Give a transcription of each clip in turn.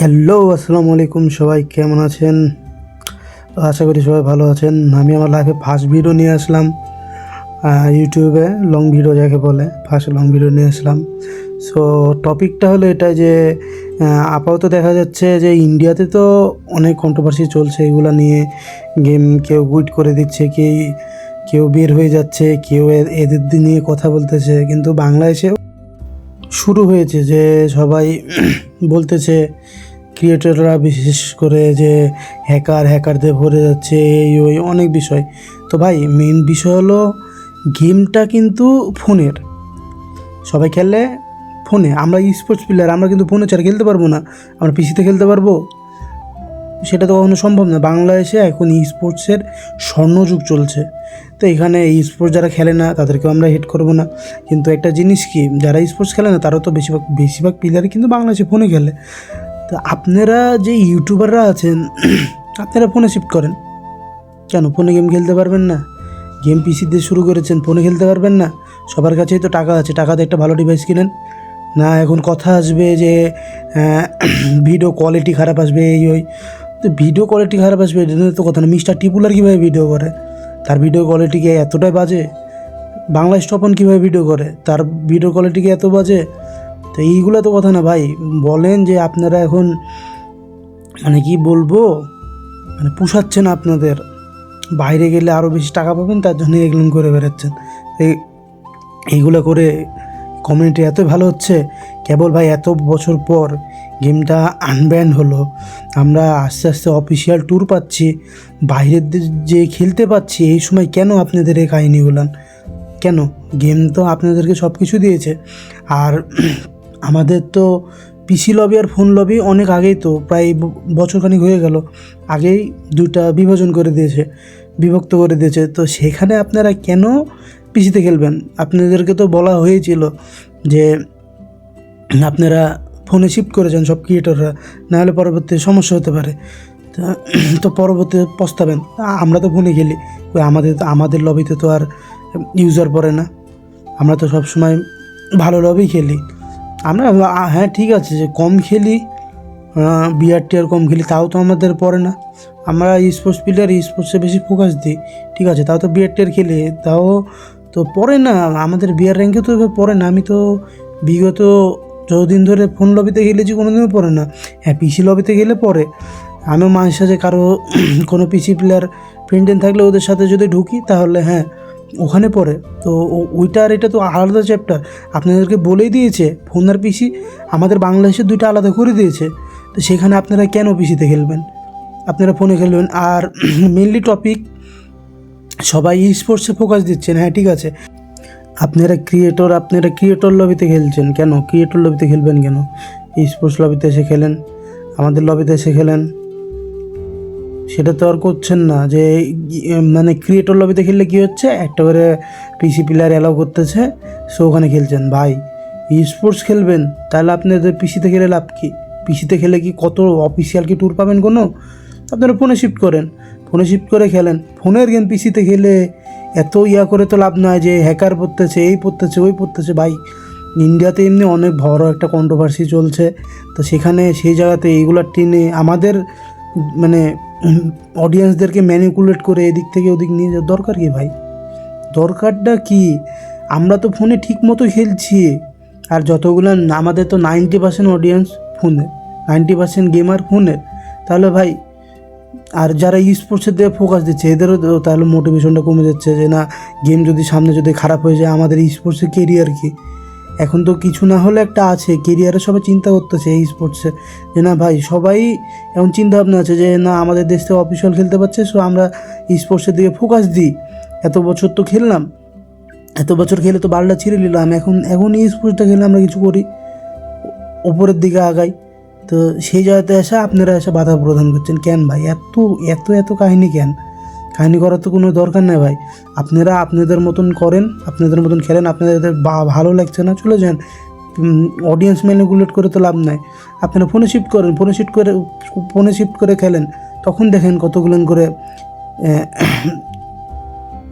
Hello, আসসালামু আলাইকুম। সবাই কেমন আছেন? আশা করি সবাই ভালো আছেন। আমি আমার লাইফে ফার্স্ট ভিডিও নিয়ে আসলাম ইউটিউবে, লং ভিডিও যাকে বলে, ফার্স্ট লং ভিডিও নিয়ে আসলাম। সো টপিকটা হলো এটা যে আপাতত দেখা যাচ্ছে যে ইন্ডিয়াতে তো অনেক কন্ট্রোভার্সি চলছে এগুলো নিয়ে। গেম কেউ কুইট করে দিচ্ছে, কেউ বের হয়ে যাচ্ছে, কেউ এদের নিয়ে কথা বলতেছে। কিন্তু বাংলাদেশেও শুরু হয়েছে যে সবাই বলতেছে, ক্রিয়েটররা বিশেষ করে, যে হ্যাকারদের ভরে যাচ্ছে, এই ওই অনেক বিষয়। তো ভাই, মেন বিষয় হলো গেমটা কিন্তু ফোনের, সবাই খেলে ফোনে। আমরা স্পোর্টস প্লেয়ার, আমরা কিন্তু ফোনে ছাড়া খেলতে পারবো না। আমরা পিসিতে খেলতে পারবো? সেটা তো কখনো সম্ভব না। বাংলাদেশে এখন স্পোর্টসের স্বর্ণযুগ চলছে। তো এখানে স্পোর্টস যারা খেলে না তাদেরকেও আমরা হেট করবো না। কিন্তু একটা জিনিস কি, যারা স্পোর্টস খেলে না তারাও তো বেশিরভাগ প্লেয়ারই কিন্তু বাংলাদেশে ফোনে খেলে। তো আপনারা যে ইউটিউবাররা আছেন, আপনারা ফোনে শিফট করেন কেন? ফোনে গেম খেলতে পারবেন না? গেম পিসি দিয়ে শুরু করেছেন, ফোনে খেলতে পারবেন না? সবার কাছেই তো টাকা আছে, টাকাতে একটা ভালো ডিভাইস কিনেন না। এখন কথা আসবে যে ভিডিও কোয়ালিটি খারাপ আসবে, এই ওই। তো ভিডিও কোয়ালিটি খারাপ আসবে এটা তো কথা না। মিস্টার টিপুলার কীভাবে ভিডিও করে? তার ভিডিও কোয়ালিটি কি এতটাই বাজে? বাংলা স্টপন কীভাবে ভিডিও করে? তার ভিডিও কোয়ালিটি কি এত বাজে? তো এইগুলো তো কথা না ভাই। বলেন যে আপনারা এখন মানে কি বলবো, মানে পুষাচ্ছে না আপনাদের। বাইরে গেলে আরও বেশি টাকা পাবেন, তার জন্য এগুলো করে বেড়াচ্ছেন। এইগুলো করে কমিউনিটি এত ভালো হচ্ছে কেবল ভাই এত বছর পর গেমটা আনব্যান্ড হলো, আমরা আস্তে আস্তে অফিসিয়াল ট্যুর পাচ্ছি, বাইরের যে খেলতে পাচ্ছি। এই সময় কেন আপনাদের এই কাহিনী বলেন? কেন? গেম তো আপনাদেরকে সব কিছু দিয়েছে। আর আমাদের তো পিসি লবি আর ফোন লবি অনেক আগেই, তো প্রায় বছরখানিক হয়ে গেল, আগেই দুইটা বিভক্ত করে দিয়েছে। তো সেখানে আপনারা কেন পিসিতে খেলবেন? আপনাদেরকে তো বলা হয়েছিল যে আপনারা ফোনে শিফট করে যান সব ক্রিয়েটররা, নাহলে পরবর্তী সমস্যা হতে পারে। তো পরবর্তী পস্তাবেন। আমরা তো ফোনে খেলি, ওই আমাদের লবিতে তো আর ইউজার পড়ে না। আমরা তো সবসময় ভালো লবি খেলি আমরা। হ্যাঁ ঠিক আছে যে কম খেলি, বিআরটি আর কম খেলি, তাও তো আমাদের পড়ে না। আমরা স্পোর্টস প্লেয়ার, স্পোর্টসে বেশি ফোকাস দিই, ঠিক আছে, তাও তো বিআরটি আর খেলি, তাও তো পড়ে না। আমাদের বিআর র্যাঙ্কে তো পড়ে না। আমি তো বিগত যতদিন ধরে ফোন লবিতে খেলেছি কোনোদিনও পড়ে না। হ্যাঁ, পিসি লবিতে গেলে পড়ে। আমিও মাঝে সাঝে কারো কোনো পিসি প্লেয়ার ফ্রেন্ড থাকলে ওদের সাথে যদি ঢুকি তাহলে হ্যাঁ ওখানে পড়ে। তো ওইটা আর এটা তো আলাদা চ্যাপ্টার। আপনাদেরকে বলেই দিয়েছে ফোন আর পিসি আমাদের বাংলাদেশের দুইটা আলাদা করে দিয়েছে। তো সেখানে আপনারা কেন পিসিতে খেলবেন? আপনারা ফোনে খেলবেন। আর মেনলি টপিক, সবাই স্পোর্টসে ফোকাস দিচ্ছেন, হ্যাঁ ঠিক আছে। আপনারা ক্রিয়েটর লবিতে খেলছেন কেন? ক্রিয়েটর লবিতে খেলবেন কেন? স্পোর্টস লবিতে এসে খেলেন, আমাদের লবিতে এসে খেলেন। সেটা তো আর করছেন না। যে মানে ক্রিয়েটর লবিতে খেললে কী হচ্ছে, একটা করে পিসি প্লেয়ার অ্যালাউ করতেছে, সো ওখানে খেলছেন। ভাই স্পোর্টস খেলবেন তাহলে আপনাদের পিসিতে খেলে লাভ কী? পিসিতে খেলে কি কত অফিসিয়াল কি ট্যুর পাবেন কোনো? আপনারা ফোনে শিফট করেন, ফোনে শিফট করে খেলেন। ফোনের গেম পিসিতে খেলে এত করে তো লাভ নয় যে হ্যাকার পড়তেছে, এই পড়তেছে, ওই পড়তেছে। ভাই ইন্ডিয়াতে এমনি অনেক বড় একটা কন্ট্রোভার্সি চলছে, তো সেখানে সেই জায়গাতে এইগুলো টেনে আমাদের মানে অডিয়েন্সদেরকে ম্যানিপুলেট করে এদিক থেকে ওদিক নিয়ে যাওয়ার দরকার কি ভাই? দরকারটা কি? আমরা তো ফোনে ঠিক মতো খেলছি। আর যতগুলো আমাদের তো 90% অডিয়েন্স ফোনে, 90% গেমার ফোনে। তাহলে ভাই, আর যারা স্পোর্টসের দিকে ফোকাস দিচ্ছে এদেরও তাহলে মোটিভেশনটা কমে যাচ্ছে যে না, গেম যদি সামনে যদি খারাপ হয়ে যায় আমাদের স্পোর্টসের কেরিয়ার কি? এখন তো কিছু না হলে একটা আছে কেরিয়ারে, সবাই চিন্তা করতেছে এই স্পোর্টসে যে না ভাই, সবাই এখন চিন্তা ভাবনা আছে যে না আমাদের দেশ থেকে অফিসিয়াল খেলতে পারছে, সো আমরা স্পোর্টসের দিকে ফোকাস দিই। এত বছর তো খেললাম, এত বছর খেলে তো বারটা ছিঁড়ে নিলাম, এখন এই স্পোর্টসটা খেলে আমরা কিছু করি, ওপরের দিকে আগাই। তো সেই জায়গাতে এসে আপনারা এসে বাধা প্রদান করছেন কেন ভাই? এত এত এত কাহিনী কেন? কাহিনী করার তো কোনো দরকার নেই ভাই। আপনারা আপনাদের মতন করেন, আপনাদের মতন খেলেন। আপনাদের ভালো লাগছে না চলে যান, অডিয়েন্স ম্যানিপুলেট করে তো লাভ নাই। আপনারা ফোনে শিফট করেন, ফোনে শিফট করে খেলেন, তখন দেখেন কতগুলো করে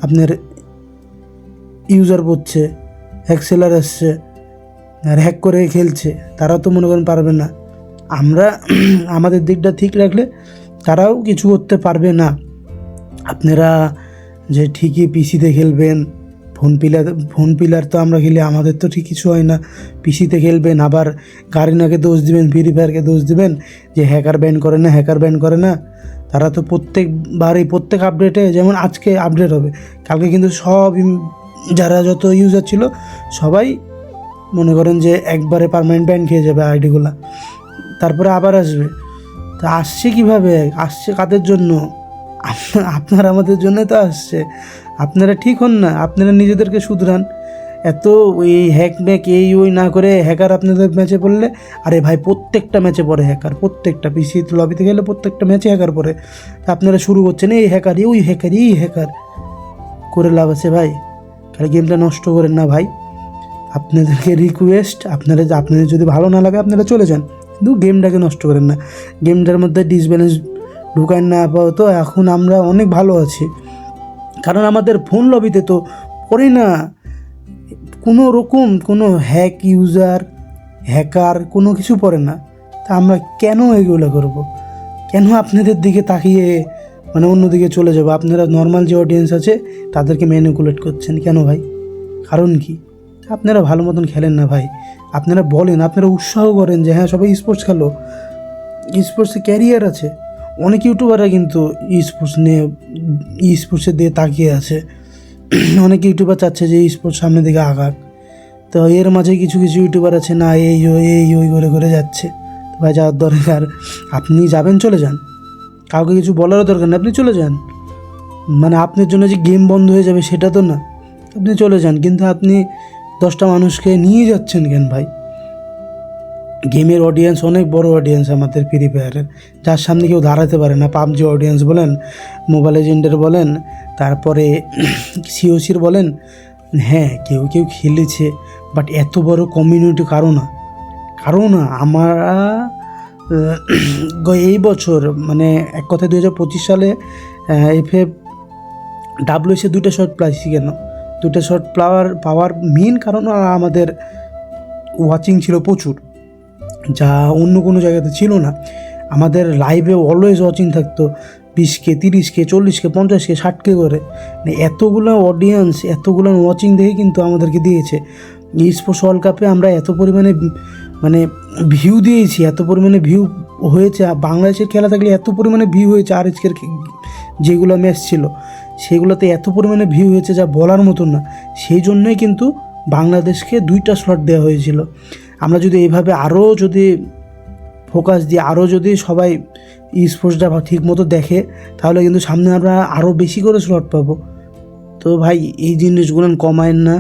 আপনার ইউজার পড়ছে, হ্যাক সেলার আসছে আর হ্যাক করে খেলছে। তারাও তো মনে করেন পারবে না। আমরা আমাদের দিকটা ঠিক রাখলে তারাও কিছু করতে পারবে না। আপনারা যে ঠিকই পিসিতে খেলবেন, ফোন পিলার তো আমরা খেলি, আমাদের তো ঠিক কিছু হয় না। পিসিতে খেলবেন, আবার গারিনাকে দোষ দিবেন, ফ্রি ফায়ারকে দোষ দিবেন যে হ্যাকার ব্যান করে না। তারা তো প্রত্যেকবারই প্রত্যেক আপডেটে, যেমন আজকে আপডেট হবে, কালকে কিন্তু সব যারা যত ইউজার ছিল সবাই মনে করেন যে একবারে পার্মানেন্ট ব্যান খেয়ে যাবে আইডিগুলা, তারপরে আবার আসবে। তা আসছে কীভাবে, আসছে কাদের জন্য? আপনার আমাদের জন্যই তো আসছে। আপনারা ঠিক হন না, আপনারা নিজেদেরকে শুধরান। এত এই হ্যাক এই ওই না করে হ্যাকার আপনাদের ম্যাচে পড়লে, আরে ভাই প্রত্যেকটা ম্যাচে পড়ে হ্যাকার, প্রত্যেকটা পিসি লবিতে গেলে প্রত্যেকটা ম্যাচে হ্যাকার পড়ে। তা আপনারা শুরু করছেন এই হ্যাকার ওই হ্যাকার এই হ্যাকার করে লাভ আছে ভাই? খালি গেমটা নষ্ট করেন না ভাই। আপনাদেরকে রিকোয়েস্ট, আপনাদের যদি ভালো না লাগে আপনারা চলে যান, কিন্তু গেমটাকে নষ্ট করেন না। গেমটার মধ্যে ডিসব্যালেন্স ঢুকান না। আপাতত এখন আমরা অনেক ভালো আছি, কারণ আমাদের ফোন লবিতে তো পড়ে না কোনো রকম কোনো হ্যাকার কোনো কিছু পড়ে না। তা আমরা কেন এগুলো করব? কেন আপনাদের দিকে তাকিয়ে মানে অন্যদিকে চলে যাব? আপনারা নর্মাল যে অডিয়েন্স আছে তাদেরকে ম্যানিপুলেট করছেন কেন ভাই? কারণ কি? আপনারা ভালো মতন খেলেন না ভাই। আপনারা বলেন, আপনারা উৎসাহ করেন যে হ্যাঁ সবাই স্পোর্টস খেলো, স্পোর্টসে ক্যারিয়ার আছে। অনেক ইউটিউবাররা কিন্তু স্পোর্টসের দিকে তাকিয়ে আছে। অনেক ইউটিউবার চাচ্ছে যে স্পোর্টস সামনের দিকে আগাক। তো এর মাঝে কিছু ইউটিউবার আছে না এই ওই করে যাচ্ছে। তো ভাই যাওয়ার দরকার, আপনি যাবেন চলে যান, কাউকে কিছু বলারও দরকার নেই, আপনি চলে যান। মানে আপনার জন্য যে গেম বন্ধ হয়ে যাবে সেটা তো না, আপনি চলে যান। কিন্তু আপনি 10টা মানুষকে নিয়ে যাচ্ছেন কেন ভাই? গেমের অডিয়েন্স অনেক বড় অডিয়েন্স আমাদের ফ্রি ফায়ারের, যার সামনে কেউ দাঁড়াতে পারে না। পাবজি অডিয়েন্স বলেন, মোবাইল লেজেন্ডের বলেন, তারপরে সিওসির বলেন, হ্যাঁ কেউ খেলেছে, বাট এত বড় কমিউনিটি কারো না। আমরা এই বছর মানে এক কথায় 2025 সালে FFWC 2টা শট পাইছি। কেন 2টা শট পাওয়ার মেন কারণ আমাদের ওয়াচিং ছিল প্রচুর, যা অন্য কোনো জায়গাতে ছিল না। আমাদের লাইভে অলওয়েজ ওয়াচিং থাকতো 20K 30K 40K 50K 60K করে। মানে এতগুলো অডিয়েন্স এতগুলো ওয়াচিং দেখে কিন্তু আমাদেরকে দিয়েছে। স্পোর্টস ওয়ার্ল্ড কাপে আমরা এত পরিমাণে মানে ভিউ দিয়েছি, এত পরিমাণে ভিউ হয়েছে। বাংলাদেশের খেলা থাকলে এত পরিমাণে ভিউ হয়েছে, আর আজকের যেগুলো ম্যাচ ছিল সেগুলোতে এত পরিমাণে ভিউ হয়েছে যা বলার মতন না। সেই জন্যই কিন্তু বাংলাদেশকে 2টা স্লট দেওয়া হয়েছিল। আমরা যদি এইভাবে আরও যদি ফোকাস দিয়ে আরও যদি সবাই স্পোর্টসটা ঠিক মতো দেখে, তাহলে কিন্তু সামনে আমরা আরও বেশি করে স্লট পাবো। তো ভাই এই জিনিসগুলো কমায়েন না।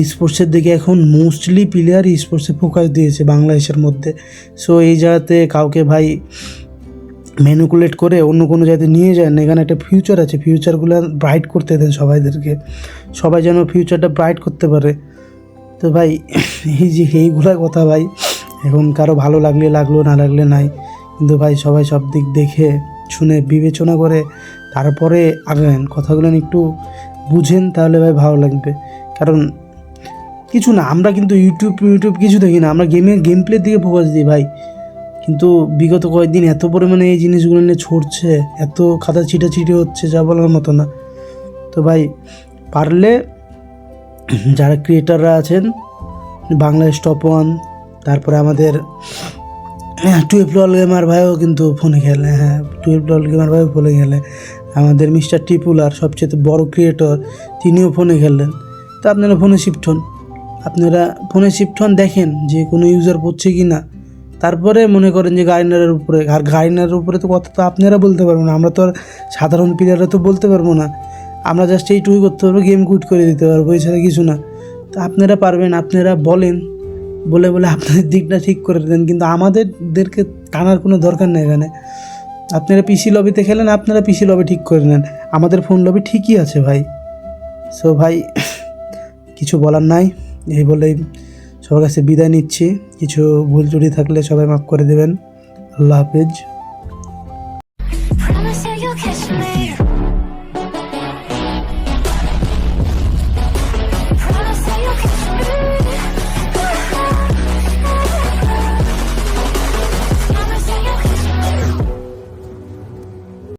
স্পোর্টসের দিকে এখন মোস্টলি প্লেয়ার স্পোর্টসে ফোকাস দিয়েছে বাংলাদেশের মধ্যে। সো এই জায়গাতে কাউকে ভাই ম্যানিপুলেট করে অন্য কোনো জায়গাতে নিয়ে যায় না। এখানে একটা ফিউচার আছে, ফিউচারগুলো ব্রাইট করতে দেন সবাই যেন ফিউচারটা ব্রাইট করতে পারে। তো ভাই এইগুলা কথা ভাই, এখন কারো ভালো লাগলে লাগলো, না লাগলে নাই। কিন্তু ভাই সবাই সব দিক দেখে শুনে বিবেচনা করে তারপরে আগান, কথাগুলো একটু বুঝেন, তাহলে ভাই ভালো লাগবে। কারণ কিছু না, আমরা কিন্তু ইউটিউব কিছু দেখি না, আমরা গেম প্লের দিকে ফোকাস দিই ভাই। কিন্তু বিগত কয়েকদিন এত পরিমাণে এই জিনিসগুলো নিয়ে ছড়ছে, এত খাতা ছিটাছিটি হচ্ছে যা বলার মতো না। তো ভাই পারলে যারা ক্রিয়েটাররা আছেন বাংলাদেশ টপ 1, তারপরে আমাদের 12 লল গেমার ভাইও কিন্তু ফোনে খেলে, 12 লল গেমার ভাইও ফোনে খেলে। আমাদের মিস্টার টিপুলার সবচেয়ে বড় ক্রিয়েটর, তিনিও ফোনে খেললেন। তো আপনারা ফোনে শিফট হন, দেখেন যে কোনো ইউজার পড়ছে কি না। তারপরে মনে করেন যে গার্ডিনারের উপরে তো কথা তো আপনারা বলতে পারবো না, আমরা তো আর সাধারণ প্লেয়াররা তো বলতে পারবো না। আমরা জাস্ট এইটুকুই করতে পারবো, গেম কুইট করে দিতে পারবো, এছাড়া কিছু না। তো আপনারা পারবেন, আপনারা বলে আপনাদের দিকটা ঠিক করে দেন, কিন্তু আমাদেরকে টানার কোনো দরকার নেই। এখানে আপনারা পিসি লবিতে খেলেন, আপনারা পিসি লবি ঠিক করে নেন, আমাদের ফোন লবি ঠিকই আছে ভাই। সো ভাই কিছু বলার নাই, এই বলেই সবার কাছে বিদায় নিচ্ছি। কিছু ভুল ত্রুটি থাকলে সবাই মাফ করে দেবেন। আল্লাহ হাফেজ।